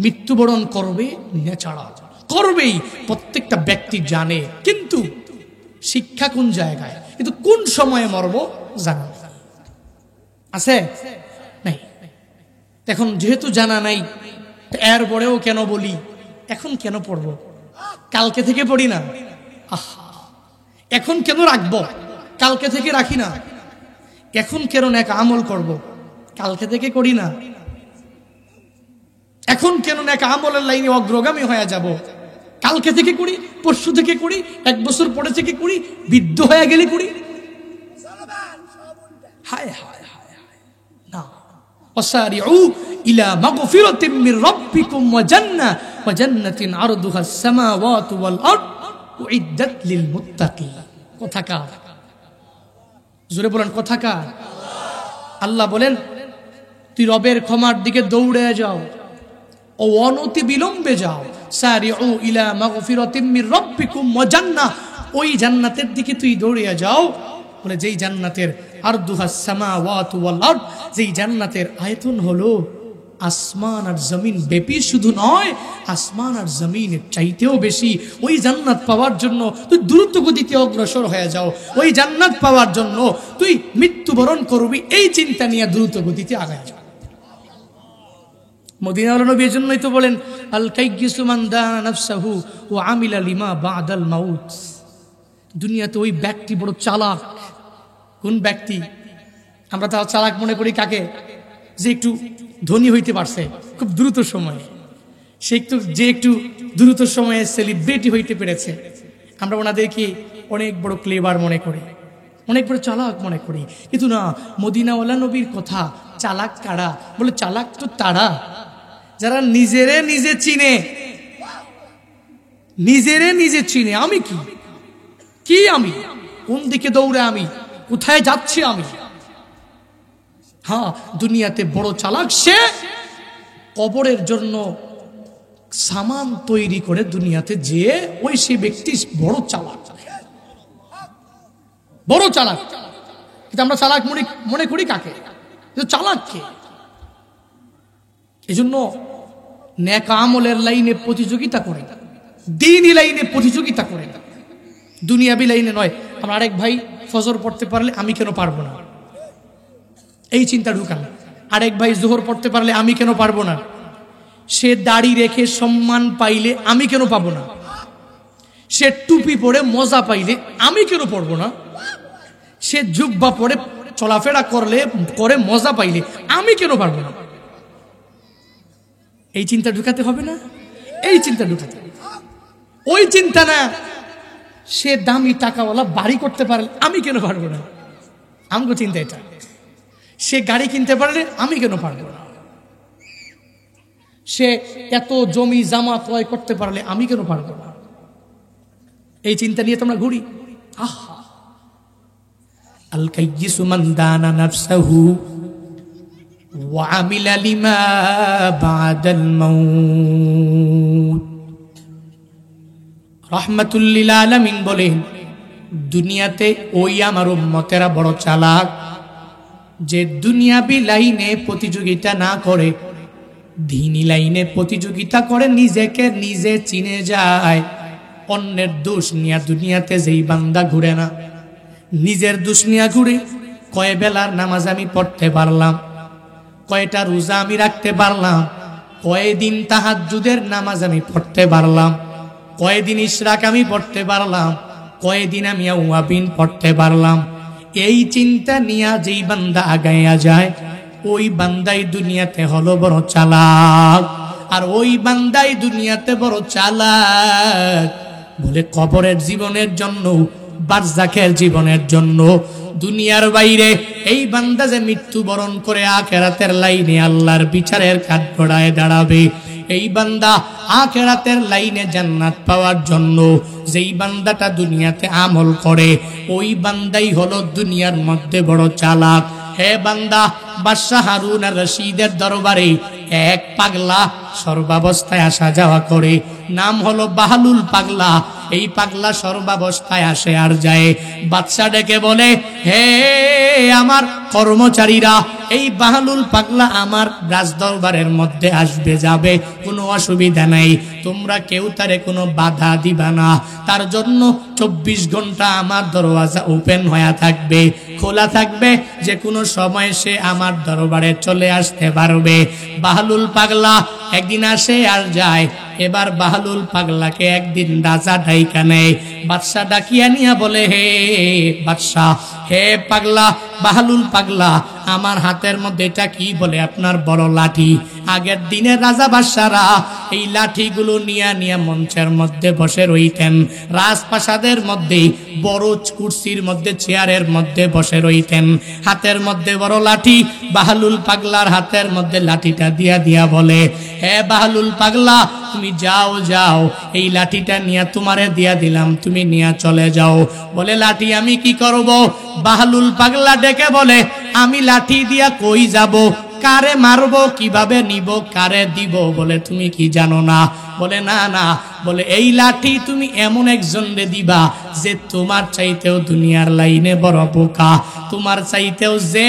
মৃত্যুবরণ করবে, নেচারা করবেই, প্রত্যেকটা ব্যক্তি জানে। কিন্তু শিক্ষা কোন জায়গায়, কিন্তু কোন সময়ে মরবো জানা আছে নাই। এখন যেহেতু জানা নাই, এরপরেও কেন বলি, এখন কেন পড়বো, কালকে থেকে পড়ি না। আহা, এখন কেন রাখবো, কালকে থেকে রাখি না। এখন কেন নেক আমল করব, কালকে থেকে করি না। এখন কেন নেক আমলের লাইনে অগ্রগামী হয়ে যাব, কালকে থেকে করি, পরশু থেকে করি, 1 বছর পরে থেকে করি, বৃদ্ধ হয়ে গেলে করি। হায় হায় হায় হায় না। ওয়াসারিউ ইলা মাগফিরাতিম মির রাব্বিকুম ওয়া জান্নাতিন আরদুহাস সামাওয়াতু ওয়াল আরদ উইদ্দাত লিল মুত্তাকিন। কথাকার জোরে বলেন, কথাকার। আল্লাহ বলেন, তুই রবের ক্ষমার দিকে দৌড়ে যাও ও অনতি বিলম্বে যাও। সারিউ ইলা মাগফিরাতিম মির রাব্বিকুম ওয়া জান্নাহ, ওই জান্নাতের দিকে তুই দৌড়ে যাও। বলে যেই জান্নাতের আরদুহাস সামাওয়াতু ওয়াল আরদ, যেই জান্নাতের আয়তন হলো আসমান আর জমিন ব্যাপী, শুধু নয় আসমান আর জমিনের চাইতেও বেশি। ওই জান্নাত পাওয়ার জন্য তুই দ্রুত গতিতে অগ্রসর হয়ে যাও। ওই জান্নাত পাওয়ার জন্য তুই মৃত্যুবরণ করবি, এই চিন্তা নিয়ে দ্রুত গতিতে আগায় যাও। মদিনার নবী এজন্যই তো বলেন, আল কাইয়িসু মান দানা নাফসাহু ওয়া আমিলা লিমা বাদাল মাউত। দুনিয়াতে ওই ব্যক্তি বড় চালাক। কোন ব্যক্তি? আমরা তারা চালাক মনে করি কাকে? যে একটু ধনী হইতে পারছে খুব দ্রুত সময়ে, যে একটু দ্রুত সময়ে সেলিব্রিটি হইতে পেরেছে, আমরা ওনাদেরকে অনেক বড় ক্লেভার মনে করি, অনেক বড় চালাক মনে করি। কিন্তু না, মদিনাওয়ালা নবীর কথা, চালাক কারা? বলে চালাক তো তারা যারা নিজেরে নিজে চিনে, নিজেরে নিজে চিনে। আমি কি আমি কোন দিকে দৌড়ে, আমি কোথায় যাচ্ছি আমি। হ্যাঁ, দুনিয়াতে বড় চালাক সে কবরের জন্য সামান তৈরি করে দুনিয়াতে যে ওই সে ব্যক্তি বড় চালাক, বড় চালাক। কিন্তু আমরা চালাক মনে করি কাকে? চালাক কে? এই জন্য নেক আমলের লাইনে প্রতিযোগিতা করে, দ্বীনি লাইনে প্রতিযোগিতা করে, দুনিয়াবি লাইনে নয়। আমার আরেক ভাই ফজর পড়তে পারলে আমি কেন পারবো না, এই চিন্তা ঢুকান। আরেক ভাই জোহর পড়তে পারলে আমি কেন পারবো না? সে দাড়ি রেখে সম্মান পাইলে আমি কেন পাবো না? সে টুপি পরে মজা পাইলে আমি কেন পড়বো না? সে জুব্বা পরে চলাফেরা করে মজা পাইলে আমি কেন পারবো না? এই চিন্তা ঢুকাতে হবে না? এই চিন্তা ঢুকাতে, ওই চিন্তা না। সে দামি টাকাওয়ালা বাড়ি করতে পারলে আমি কেন পারবো না? আমগো চিন্তা এটা। সে গাড়ি কিনতে পারলে আমি কেন পারবো না? সে এত জমি জামা ক্রয় করতে পারলে আমি কেন পারবো না? এই চিন্তা নিয়ে তোমরা ঘুরি। আহা, আল কাইয়িসু মান দানা নাফসাহু ওয়া আমিলা লিমা বাদাল মাউত। রাহমাতুল লিল আলামিন বলেন, দুনিয়াতে ওই আমার উম্মতেরা বড় চালাক যে দুনিয়াবি লাইনে প্রতিযোগিতা না করে দ্বীনি লাইনে প্রতিযোগিতা করে, নিজেকে নিজে চিনে যায়। অন্যের দোষ নিয়ে দুনিয়াতে যেই বান্দা ঘুরে না, নিজের দোষ নিয়ে ঘুরে। কয় বেলার নামাজ আমি পড়তে পারলাম, কয়টা রোজা আমি রাখতে পারলাম, কয়দিন তাহাজ্জুদের নামাজ আমি পড়তে পারলাম, কয়দিন ইশরাক আমি পড়তে পারলাম, কয়দিন আমি আওয়াবিন পড়তে পারলাম। এই চিন্তা নিয়ে যেই বান্দা আগাইয়া যায়, ওই বান্দাই দুনিয়াতে হলো বড় চালাক। আর ওই বান্দাই দুনিয়াতে বড় চালাক বলে কবরের জীবনের জন্য, বারজাখের জীবনের জন্য, দুনিয়ার বাইরে এই বান্দা যে মৃত্যুবরণ করে আখিরাতের লাইনে আল্লাহর বিচারের কাঠগড়ায় দাঁড়াবে, এই বান্দা আখিরাতের লাইনে জান্নাত পাওয়ার জন্য যেই বান্দাটা দুনিয়াতে আমল করে, ওই বান্দাই হলো দুনিয়ার মধ্যে বড় চালাক। হে বান্দা, বাদশাহ হারুন আর রশিদের দরবারে এক পাগলা সর্বাবস্থায় আসা যাওয়া করে, নাম হলো বাহলুল পাগলা। এই পাগলা সর্বাবস্থায় আসে আর যায়। বাদশা ডেকে বলে, হে আমার কর্মচারীরা, এই বাহলুল পাগলা আমার রাজদরবারের মধ্যে আসবে যাবে, কোনো অসুবিধা নাই, তোমরা কেউ তারে কোনো বাধা দিবা না। তার জন্য 24 ঘন্টা আমার দরওয়াজা ওপেন হয়ে থাকবে, খোলা থাকবে, যে কোনো সময় সে আমার দরবারে চলে আসতে পারবে। বাহলুল পাগলা একদিন আসে আর যায়। এবার বাহলুল পাগলাকে একদিন রাজা ডাইকা নেয়। বাদশাহ ডাকিয়া নিয়া বলে, হে বাদশাহ, হে পাগলা, বাহলুল পাগলা, আমার হাতের মধ্যে এটা কি? বলে আপনার বড় লাঠি। আগের দিনের রাজা বাদশারা এই লাঠিগুলো নিয়া মঞ্চের মধ্যে বসে রইতেন, রাজপ্রাসাদের মধ্যে বড় কুরসির মধ্যে চেয়ারের মধ্যে বসে রইতেন, হাতের মধ্যে বড় লাঠি। বাহলুল পাগলার হাতের মধ্যে লাঠিটা দিয়া বলে, হে বাহলুল পাগলা, তুমি যাও, এই লাঠিটা নিয়ে তোমারে দিয়া দিলাম, তুমি নিয়ে চলে যাও। বলে, লাঠি আমি কি করব? বাহলুল পাগলা ডেকে বলে, আমি লাঠি দিয়া কই যাব? কারে মারবো, কিভাবে নিব, কারে দিব? বলে, তুমি কি জানো না? বলে, না। বলে, এই লাঠি তুমি এমন একজন রে দিবা যে তোমার চাইতেও দুনিয়ার লাইনে বড় বোকা, তোমার চাইতেও যে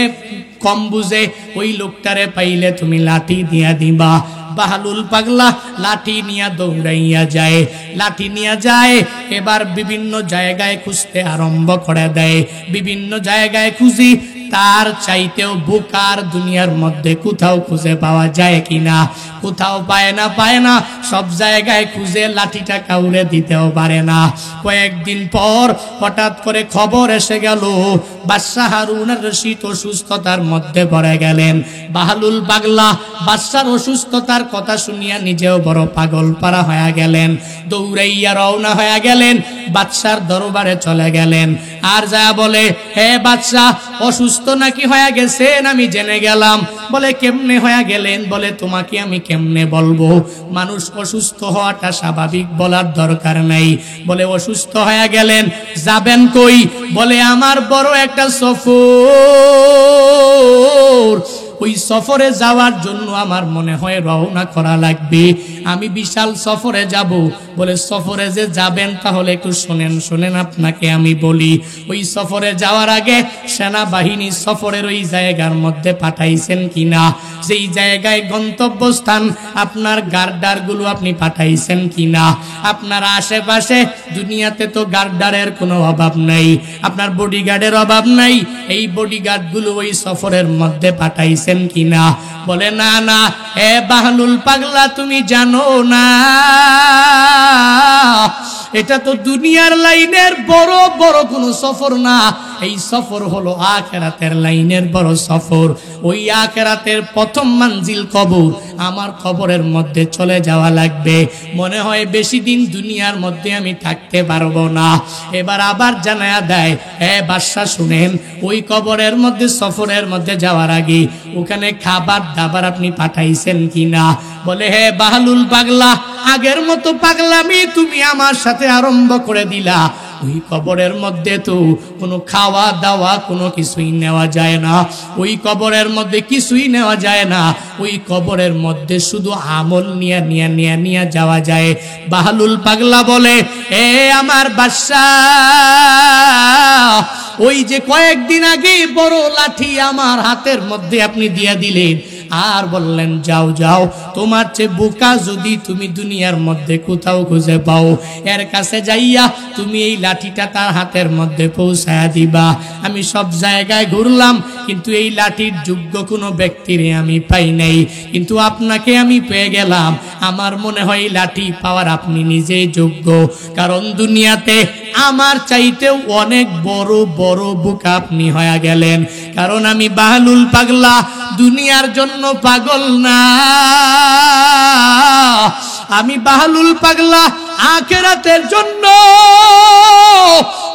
কম বুঝে, ওই লোকটারে পাইলে তুমি লাঠি দিয়া দিবা। বাহলুল পাগলা লাঠি নিয়ে দৌড়াইয়া যায়, লাঠি নিয়ে যায়। এবার বিভিন্ন জায়গায় খুঁজতে আরম্ভ করে দেয়, বিভিন্ন জায়গায় খুঁজি। তার চাইতেও বোকার দুনিয়ার মধ্যে কোথাও খুঁজে পাওয়া যায় কিনা? কোথাও পায় না, সব জায়গায় খুঁজে লাঠিটা কাউরে দিতেও পারে না। কয়েকদিন পর হঠাৎ করে খবর এসে গেল বাদশাহ হারুন আর রশিদ অসুস্থতার মধ্যে পড়ে গেলেন। বাহলুল পাগলা বাদশার অসুস্থতার কথা শুনিয়া নিজেও বড় পাগল পারা হয়ে গেলেন। দৌড়াইয়া রওনা হয়ে গেলেন, বাদশার দরবারে চলে গেলেন। আর যা বলে, হে বাদশাহ, অসুস্থ নাকি হয়ে গেছেন? আমি জেনে গেলাম। বলে, কেমনে হয়ে গেলেন? বলে, তোমাকে আমি কেমনে বলবো? মানুষ অসুস্থ হওয়াটা স্বাভাবিক, বলার দরকার নাই। বলে, অসুস্থ হয়ে গেলেন, যাবেন কই? বলে, আমার বড় একটা সফর, ওই সফরে যাওয়ার জন্য আমার মনে হয় রওনা করা লাগবে। আমি বিশাল সফরে যাব। বলে, সফরে যে যাবেন তাহলে একটু শোনেন আপনাকে আমি বলি। ওই সফরে যাওয়ার আগে সেনাবাহিনী সফরের ওই জায়গার মধ্যে পাঠাইছেন কিনা, যেই জায়গায় গন্তব্যস্থান আপনার গার্ডার গুলো আপনি পাঠাইছেন কিনা? আপনার আশেপাশে দুনিয়াতে তো গার্ডারের কোনো অভাব নাই, আপনার বডিগার্ডের অভাব নাই। এই বডিগার্ড গুলো ওই সফরের মধ্যে পাঠাইছেন কিনা? বলে, না, এ বাহলুল পাগলা, তুমি জানো না, এটা তো দুনিয়ার লাইনের বড় বড় কোনো সফর না। এই সফর হলো আখিরাতের লাইনের বড় সফর। ওই আখিরাতের প্রথম মঞ্জিল কবর। আমার কবরের মধ্যে চলে যাওয়া লাগবে। মনে হয় বেশি দিন দুনিয়ার মধ্যে আমি থাকতে পারবো না। এবার আবার জানায়া দেয়, হে বাদশা শুনেন, ওই কবরের মধ্যে সফরের মধ্যে যাওয়ার আগে ওখানে খাবার দাবার আপনি পাঠাইছেন কিনা? বলে, হে বাহলুল পাগলা, আগের মতো পাগলামি তুমি আমার সাথে আরম্ভ করে দিলা। ওই কবরের মধ্যে তো কোনো খাওয়া দাওয়া কোনো কিছুই নেওয়া যায় না। ওই কবরের মধ্যে কিছুই নেওয়া যায় না। ওই কবরের মধ্যে শুধু আমল নিয়ে যাওয়া যায়। বাহলুল পাগলা বলে, এ আমার বাদশাহ, ওই যে কয়েকদিন আগে বড় লাঠি আমার হাতের মধ্যে আপনি দিয়ে দিলেন, আর বললেন যাও, তোমার চেয়ে বোকা যদি তুমি দুনিয়ার মধ্যে কোথাও খুঁজে পাও, এর কাছে যাইয়া তুমি এই লাঠিটা তার হাতের মধ্যে পৌঁছায়া দিবা। আমি সব জায়গায় ঘুরলাম, কিন্তু এই লাঠির যোগ্য কোনো ব্যক্তিরে আমি পাই নাই, কিন্তু আপনাকে আমি পেয়ে গেলাম। আমার মনে হয় এই লাঠি পাওয়ার আপনি নিজেই যোগ্য, কারণ দুনিয়াতে আমার চাইতেও অনেক বড় বড় বোকা আপনি হয়ে গেলেন। কারণ আমি বাহলুল পাগলা দুনিয়ার জন্য পাগল না, আমি বাহলুল পাগলা আখিরাতের জন্য,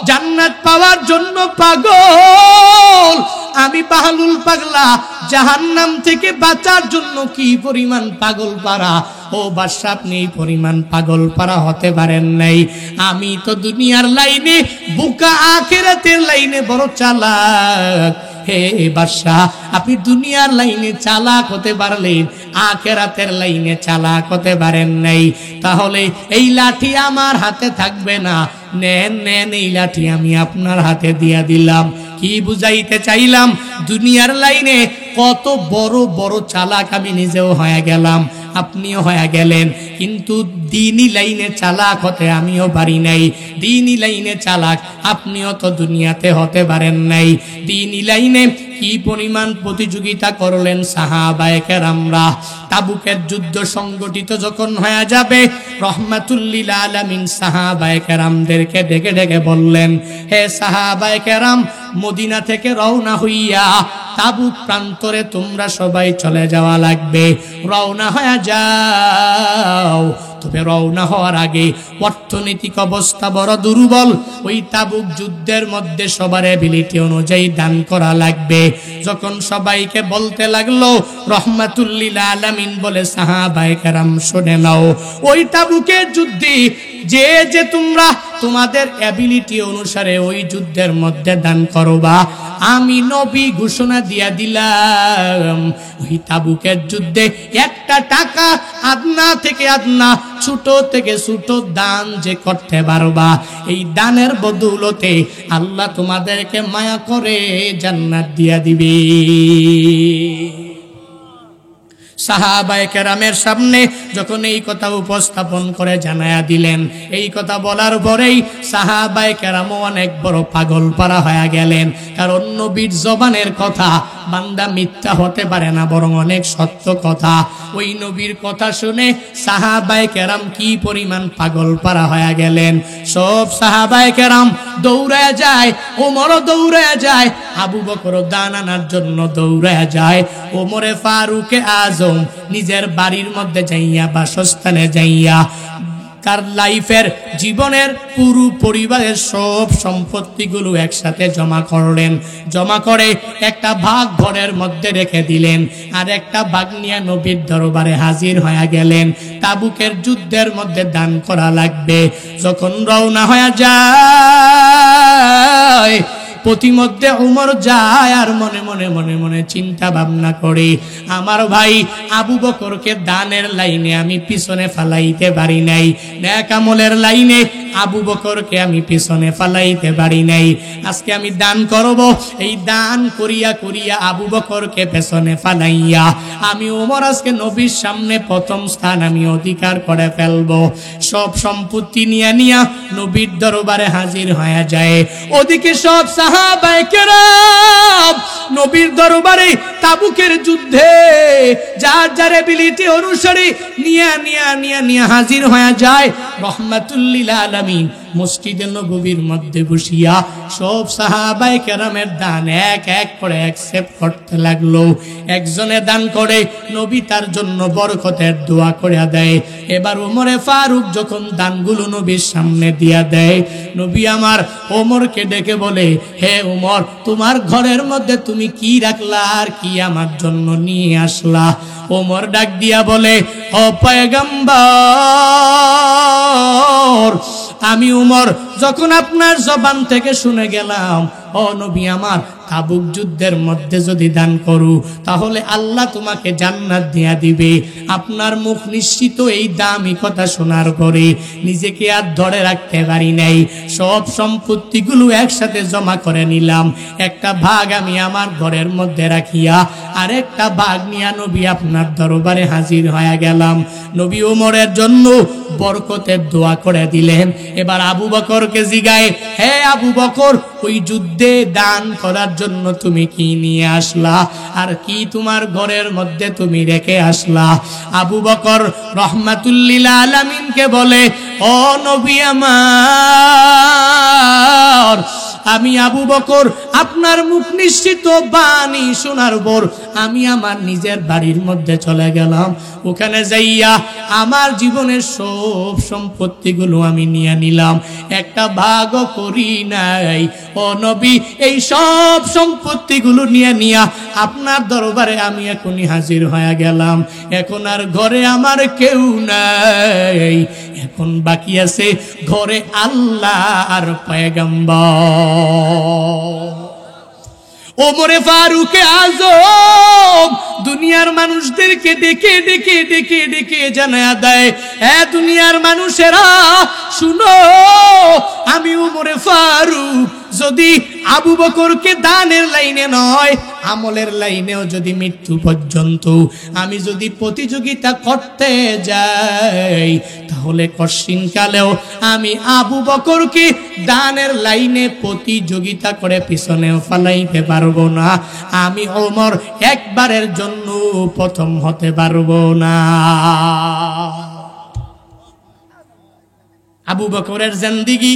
জান্নাত পাওয়ার জন্য পাগল। আমি বাহলুল পাগলা জাহান্নাম থেকে বাঁচার জন্য কি পরিমাণ পাগল পারা। ও বাদশা, আপনি এই পরিমাণ পাগল পারা হতে পারেন নাই। আমি তো দুনিয়ার লাইনে বোকা, আখিরাতের লাইনে বড় চালাক। হে বাদশা, আপনি দুনিয়ার লাইনে চালাক হতে পারলেন, আখিরাতের লাইনে চালাক হতে পারেন নাই। তাহলে এই লাঠি আমার হাতে থাকবে না। নেন, এই লাঠি আমি আপনার হাতে দিয়া দিলাম। কি বুঝাইতে চাইলাম? দুনিয়ার লাইনে কত বড় বড় চালাক আমি নিজেও হয়ে গেলাম, আপনিও হয়ে গেলেন, কিন্তু দ্বীনি লাইনে চালাক হতে আমিও পারি নাই। দ্বীনি লাইনে চালাক আপনিও তো দুনিয়াতে হতে পারেন নাই। দ্বীনি লাইনে কি পরিমাণ প্রতিযোগিতা করলেন সাহাবায়ে কেরামরা। তাবুকের যুদ্ধ সংগঠিত যখন হয়ে যাবে, রহমাতুল্লিল আলামিন সাহাবায়ে কেরামদেরকে ডেকে ডেকে বললেন, হে সাহাবায়ে কেরাম, মদিনা থেকে রওনা হইয়া তাবুক প্রান্তরে তোমরা সবাই চলে যাওয়া লাগবে। রওনা হয়ে যাও। তবে রওনা হওয়ার আগে অর্থনৈতিক অবস্থা বড় দুর্বল, ওই তাবুক যুদ্ধের মধ্যে সবার এবিলিটি অনুযায়ী দান করা লাগবে। যখন সবাইকে বলতে লাগলো, রহমাতুল্লিল আলামিন বলে, সাহাবায়ে কেরাম শুনে নাও, ওই তাবুকের যুদ্ধে যে তোমরা তোমাদের এবিলিটি অনুসারে ওই যুদ্ধের মধ্যে দান করবা, আমি নবী ঘোষণা দিয়া দিলাম, ওই তাবুকের যুদ্ধে একটা টাকা আদনা থেকে আদনা, ছোট থেকে ছোট দান যে করতে পারবা, এই দানের বদৌলতে আল্লাহ তোমাদেরকে মায়া করে জান্নাত দিয়া দিবে। সাহাবায়ে কেরামের সামনে যখন এই কথা উপস্থাপন করে জানায়া দিলেন, এই কথা বলার পরেই সাহাবায়ে কেরামও অনেক বড় পাগল পারা হয়ে গেলেন। কারণ নবীর জবানের কথা বান্দা মিথ্যা হতে পারে না, বরং অনেক সত্য কথা। ওই নবীর কথা শুনে সাহাবায়ে কেরাম কি পরিমাণ পাগল পারা হয়ে গেলেন। সব সাহাবায়ে কেরাম দৌড়ায় যায়, ওমরও দৌড়ায় যায়, আবু বকর দান আনার জন্য দৌড়ায় যায়। ওমরে ফারুকে আজম নিজের বাড়ির মধ্যে যাইয়া, বাসস্থানে যাইয়া তার লাইফের জীবনের পুরো পরিবারের সব সম্পত্তিগুলো একসাথে জমা করলেন। জমা করে একটা ভাগ ঘরের মধ্যে রেখে দিলেন, আর একটা ভাগ নিয়ে নবীর দরবারে হাজির হয়ে গেলেন। তাবুকের যুদ্ধের মধ্যে দান করা লাগবে। যখন রওনা হয়ে যায়, প্রতিমধ্যে উমর যায় আর মনে মনে মনে মনে চিন্তা ভাবনা করে, আমার ভাই আবু বকরকে দানের লাইনে আমি পিছনে ফালাইতে পারি নাই, নেক আমলের লাইনে আবু বকরকে আমি পিছনে ফালাইতে পারি নাই। আজকে আমি দান করব, এই দান করিয়া করিয়া আবু বকরকে পেছনে ফালাইয়া আমি উমর আজকে নবীর সামনে প্রথম স্থান আমি অধিকার করে ফেলবো। সব সম্পত্তি নিয়ে নিয়া নবীর দরবারে হাজির হয়ে যায়। ওদিকে সব সাহাবায়ে কেরাম নবীর দরবারে তাবুকের যুদ্ধে যার যার এবিলিটি অনুসারে নিয়ে হাজির হয়ে যায়। রহমাতুল্লিল আলামিন মসজিদে নববীর মধ্যে বসিয়া সব সাহাবায়ে কেরামের দান এক এক করে অ্যাকসেপ্ট করতে লাগলো। একজনে দান করে নবী তার জন্য বরকতের দোয়া করে দেয়। এবার ওমরে ফারুক যখন দানগুলো নবীর সামনে দিয়া দেয়, নবী আমার ওমরকে ডেকে বলে, হে ওমর, তোমার ঘরের মধ্যে তুমি কি রাখলা আর কি আমার জন্য নিয়ে আসলা? ওমর ডাক দিয়া বলে, ও পয়গম্বর, আমি উমর যখন আপনার জবান থেকে শুনে গেলাম, ও নবী আমার, তাবুক যুদ্ধের মধ্যে যদি দান করু তাহলে আল্লাহ তোমাকে জান্নাত দিয়া দিবে। আপনার মুখ নিশ্চিত এই দামি কথা শোনার পরে নিজেকে আর ধরে রাখতে পারি নাই। সব সম্পত্তিগুলো একসাথে জমা করে নিলাম। একটা ভাগ আমি আমার ঘরের মধ্যে রাখিয়া আর একটা ভাগ নিয়ে নবী আপনার দরবারে হাজির হয়ে গেলাম। নবী ওমরের জন্য বরকতের দোয়া করে দিলেন। এবার আবু বকরকে জিগায়, হে আবু বকর, ওই যুদ্ধে দান করার জন্য তুমি কি নিয়ে আসলা আর কি তোমার ঘরের মধ্যে তুমি রেখে আসলা? আবু বকর রহমাতুল্লিল আলামিনকে বলে, ও নবী আমার, আমি আবু বকর আপনার মুখ নিশ্চিত বাণী শোনার পর আমি আমার নিজের বাড়ির মধ্যে চলে গেলাম। ওখানে যাইয়া আমার জীবনের সব সম্পত্তিগুলো আমি নিয়ে নিলাম, একটা ভাগও করি নাই। ও নবী, এই সব সম্পত্তিগুলো নিয়ে আপনার দরবারে আমি এখনই হাজির হয়ে গেলাম। এখন আর ঘরে আমার কেউ নাই, এখন বাকি আছে ঘরে আল্লাহ আর পয়গম্বর। ওমরে ফারুকে আজম দুনিয়ার মানুষদেরকে ডেকে ডেকে ডেকে ডেকে জানায়া দেয়, হ্যাঁ দুনিয়ার মানুষেরা শুনো, আমি ওমরে ফারুক যদি আবু বকরকে দানের লাইনে নয়, আমলের লাইনেও যদি মৃত্যু পর্যন্ত আমি যদি প্রতিযোগিতা করতে যাই, তাহলে কশিনকালেও আমি আবু বকরকে দানের লাইনে প্রতিযোগিতা করে পিছনেও ফালাইতে পারবো না। আমি ওমর একবারের জন্য প্রথম হতে পারবো না। আবু বকরের জিন্দেগি,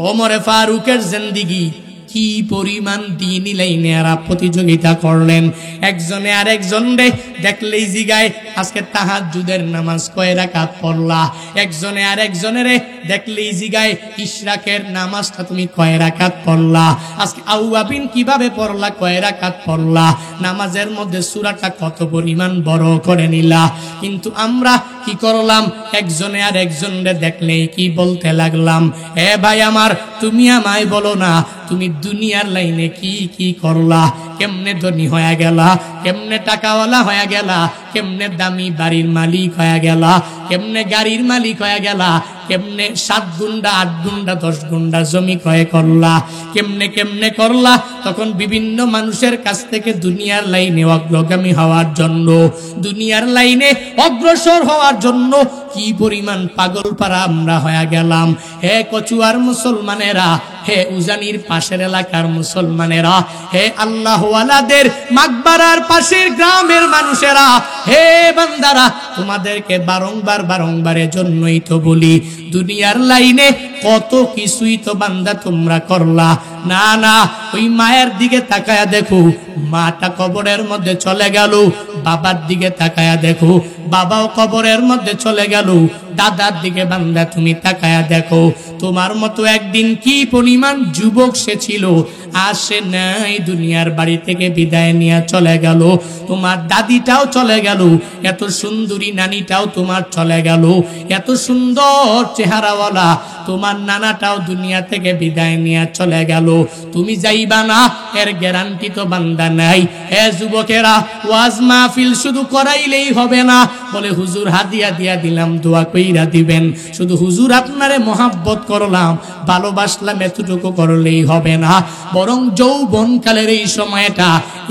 ওমরে ফারুকের জিন্দেগি কি পরিমাণ দ্বীনি লাইনে এরা প্রতিযোগিতা করলেন। একজনে আর একজনে দেখলেই জিগায়, আজকে তাহাজ্জুদের নামাজ কয় রাকাত পড়লা? একজনে আর একজনের দেখলেই জিগায়, ইশরাকের নামাজটা তুমি কয় রাকাত পড়লা? আজকে আউয়াবিন কিভাবে পড়লা, কয় রাকাত পড়লা? নামাজের মধ্যে সূরাটা কত পরিমাণ বড় করে নিলা। কিন্তু আমরা কি করলাম? একজনে আর একজনে দেখলেই কি বলতে লাগলাম, এ ভাই আমার, তুমি আমায় বলো না তুমি দুনিয়ার লাইনে কি কি করলা? কেমনে ধনী হয়ে গেলা, কেমনে টাকাওয়ালা হয়ে গেলা, কেমনে দামি বাড়ির মালিক হয়ে গেলা, কেমনে গাড়ির মালিক হয়ে গেলা, কেমনে 7 গুন্ডা 8 গুন্ডা 10 গুন্ডা জমি ক্রয় করলা, কেমনে কেমনে করলা। তখন বিভিন্ন মানুষের কাছ থেকে দুনিয়ার লাইনে অগ্রগামী হওয়ার জন্য, দুনিয়ার লাইনে অগ্রসর হওয়ার জন্য কি পরিমাণ পাগল পারা আমরা হয়ে গেলাম। হে কচুয়ার মুসলমানেরা, হে উজানির পাশের এলাকার মুসলমানেরা, হে আল্লাহওয়ালাদের মাকবারার পাশের গ্রামের মানুষেরা, হে বান্দারা, তোমাদেরকে বারংবারের জন্যই তো বলি, দুনিয়ার লাইনে কত কিছুই তো বান্দা তোমরা করলা। না না, ওই মায়ের দিকে তাকায়া দেখো, মাটা কবরের মধ্যে চলে গেল। বাবার দিকে তাকায়া দেখো, বাবাও কবরের মধ্যে চলে গেল। দাদার দিকে বান্দা তুমি তাকায়া দেখো, তোমার মতো একদিন কি পরিমাণ যুবক সে ছিল, আসে নাই, দুনিয়ার বাড়ি থেকে বিদায় নিয়ে চলে গেল। তোমার দাদিটাও চলে গেল, এত সুন্দরী নানিটাও তোমার চলে গেল, এত সুন্দর চেহারাওয়ালা তোমার নানাটাও দুনিয়া থেকে বিদায় নিয়ে চলে গেল। তুমি যাইবা না এর গ্যারান্টি তো বান্দা নাই। হে যুবকেরা, ওয়াজ মাহফিল শুধু করাইলেই হবে না, বলে হুজুর হাদিয়া দিয়া দিলাম, দোয়া কইরা দিবেন। শুধু হুজুর আপনারে মহাব্বত করলাম, ভালোবাসলাম, এতটুকু করলেই হবে না, বরং যৌবনকালের এই সময়টা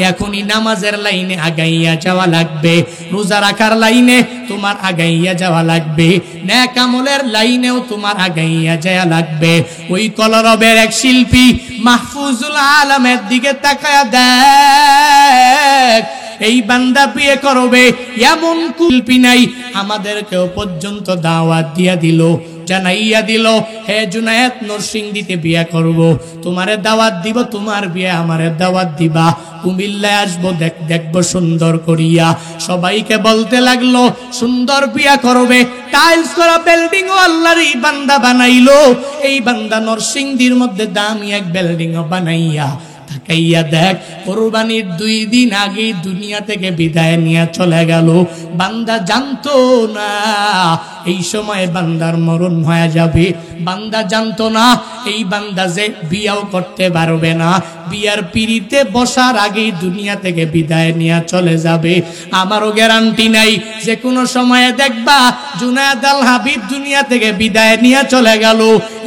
এখনই নামাজের লাইনে আগাইয়া যাওয়া লাগবে, রোজা রাখার লাইনে তোমার আগাইয়া যাওয়া লাগবে, নেক আমলের লাইনেও তোমার আগাইয়া যাওয়া লাগবে। ওই কলরবের এক শিল্পী মাহফুজুল আলমের দিকে তাকায়া দেখ, এই বান্দা বিয়ে করবে এমন শিল্পী নাই। আমাদেরকেও পর্যন্ত দাওয়াত দিয়া দিল, জানাইয়া দিল, হে জুনায়েদ নরসিংদীতে বিয়ে করব, তোমারে দাওয়াত দিব, তোমার বিয়ে আমারে দাওয়াত দিবা, কুমিল্লায় আসবো, দেখবো সুন্দর করিয়া। সবাইকে বলতে লাগলো সুন্দর বিয়া করবে, টাইলস করা বিল্ডিং ও আল্লাহর এই বান্দা বানাইলো। এই বান্দা নরসিংদীর মধ্যে দামি এক বিল্ডিং বানাইয়া, তাকাইয়া দেখ, কোরবানির 2 দিন আগে দুনিয়া থেকে বিদায় নিয়ে চলে গেল। বান্দা জানতো না এই সময় বান্দার মরণ হয়ে যাবে, বান্দা জানতো না এই বান্দা যে বিয়াও করতে পারবে না, বিয়ার পিড়িতে বসার আগেই দুনিয়া থেকে বিদায় নিয়ে চলে যাবে। আমারও গ্যারান্টি নাই, যে কোনো সময়ে দেখবা জুনায়েদ আল হাবিব দুনিয়া থেকে বিদায় নিয়ে চলে গেল।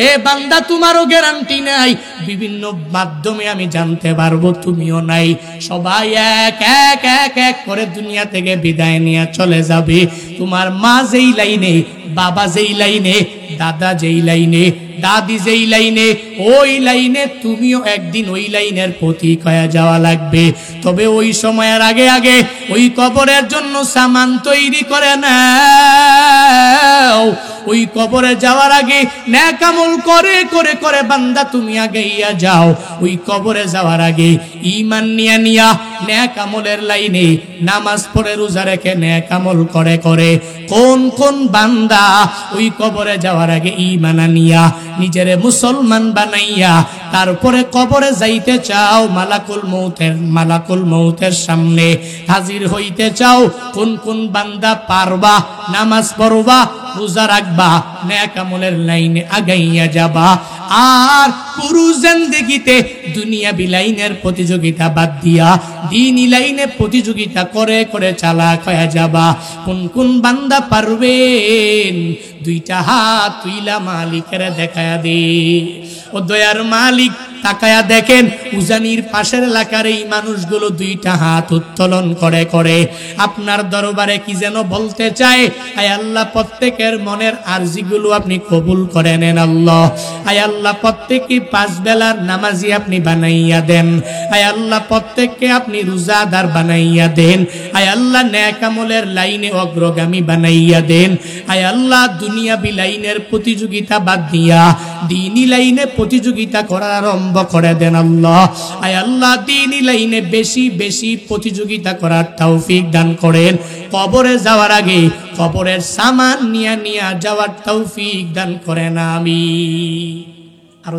এ বান্দা, তোমারও গ্যারান্টি নাই, বিভিন্ন মাধ্যমে আমি জানতে পারবো, তুমিও নাই। সবাই এক এক এক এক করে দুনিয়া থেকে বিদায় নিয়ে চলে যাবে। তোমার মা যেই লাইনে, বাবা যেই লাইনে, দাদা যেই লাইনে, দাদি যেই লাইনে, ওই লাইনে তুমিও একদিন ওই লাইনের প্রতীক হয়ে যাওয়া লাগবে। তবে ওই সময়ের আগে আগে ওই কবরের জন্য সামান তৈরি করে নাও। ওই কবরে যাওয়ার আগে নেক আমল করে করে করে বান্দা তুমি আগেইয়া যাও। ওই কবরে যাওয়ার আগে ঈমান নিয়া নেক আমলের লাইনে নামাজ পড়ে রোজা রেখে নেক আমল করে করে কোন কোন বান্দা ওই কবরে যাওয়ার আগে ঈমান নিয়া নিজেরে মুসলমান বানাইয়া তারপরে কবরে যাইতে চাও, মালাকুল মউতের সামনে হাজির হইতে চাও। কোন কোন বান্দা পারবা, নামাজ পড়বা, রোজা রাখবা, নেক আমলের লাইনে আগাইয়া যাবা, আর পুরো জিন্দেগিতে দুনিয়া বিলাইনের প্রতিযোগিতা বাদ দিয়া দ্বীনি লাইনে প্রতিযোগিতা করে করে চালাক হয়ে যাবা। কোন কোন বান্দা পারবেন? 2টা হাত তুইলা মালিকের দেখায়া দে। ও দয়ার মালিক, তাকায়া দেখেন উজানির পাশের এলাকার এই মানুষগুলো 2টা হাত উত্তোলন করে করে আপনার দরবারে কি যেন বলতে চায়। আয় আল্লাহ, প্রত্যেকের মনের আরজিগুলো আপনি কবুল করে নেন আল্লাহ। আয় আল্লাহ, প্রত্যেককে 5 বেলার নামাজি আপনি বানাইয়া দেন। আয় আল্লাহ, প্রত্যেককে আপনি রোজাদার বানাইয়া দেন। আয় আল্লাহ, নেক আমলের লাইনে অগ্রগামী বানাইয়া দেন। আয় আল্লাহ, দুনিয়া বিলাইনের প্রতিযোগিতা বাদ দিয়া দ্বীনি লাইনে প্রতিযোগিতা করার আরম্ভ করে দেন আল্লাহ। আয় আল্লাহ, দ্বীনি লাইনে বেশি বেশি প্রতিযোগিতা করার তৌফিক দান করেন। কবরে যাওয়ার আগে কবরের সামান নিয়া যাওয়ার তৌফিক দান করেন। আমিন।